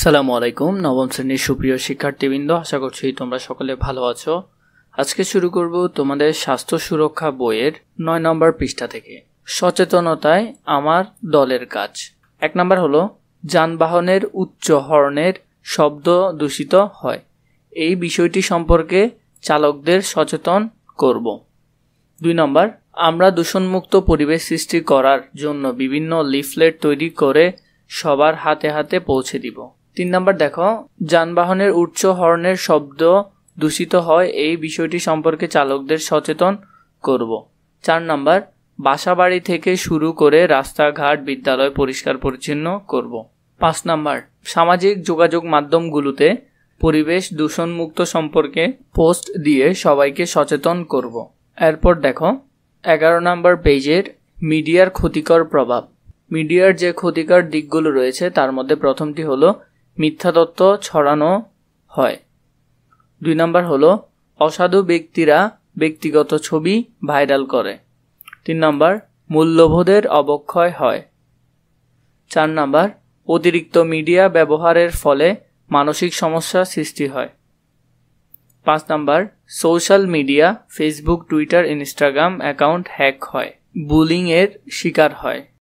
আসসালামু আলাইকুম। নবম শ্রেণীর সুপ্রিয় শিক্ষার্থীবৃন্দ, আশা করছি তোমরা সকলে ভালো আছো। আজকে শুরু করব তোমাদের স্বাস্থ্য সুরক্ষা বইয়ের 9 নম্বর পৃষ্ঠা থেকে। সচেতনতায় আমার দলের কাজ। 1 নম্বর হলো যানবাহনের উচ্চ হর্নের শব্দ দূষিত হয়। এই বিষয়টি সম্পর্কে চালকদের সচেতন করব। 2 নম্বর, আমরা দূষণমুক্ত পরিবেশ সৃষ্টি করার জন্য বিভিন্ন লিফলেট তৈরি করে সবার হাতে হাতে পৌঁছে দিব। 3 নম্বর দেখো, যানবাহনের উচ্চ হর্নের শব্দ দূষিত হয়, এই বিষয়টি সম্পর্কে চালকদের সচেতন করব। 4 নম্বর, বাসাবাড়ি থেকে শুরু করে রাস্তাঘাট বিদ্যালয় পরিষ্কার পরিচ্ছন্ন করব। 5 নম্বর, সামাজিক যোগাযোগ মাধ্যমগুলোতে পরিবেশ দূষণমুক্ত সম্পর্কে পোস্ট দিয়ে সবাইকে সচেতন করব। এরপর দেখো 11 নম্বর পেজের মিডিয়ার ক্ষতিকর প্রভাব। মিডিয়ার যে ক্ষতিকর দিকগুলো রয়েছে তার মধ্যে প্রথমটি হলো মিথ্যা তথ্য ছড়ানো হয়। 2 নম্বর হলো অসাধু ব্যক্তিরা ব্যক্তিগত ছবি ভাইরাল করে। 3 নম্বর, মূল্যবোধের অবক্ষয় হয়। 4 নম্বর, অতিরিক্ত মিডিয়া ব্যবহারের ফলে মানসিক সমস্যা সৃষ্টি হয়। 5 নম্বর, social media Facebook, Twitter, Instagram account hack হয়, বুলিং এর শিকার হয়।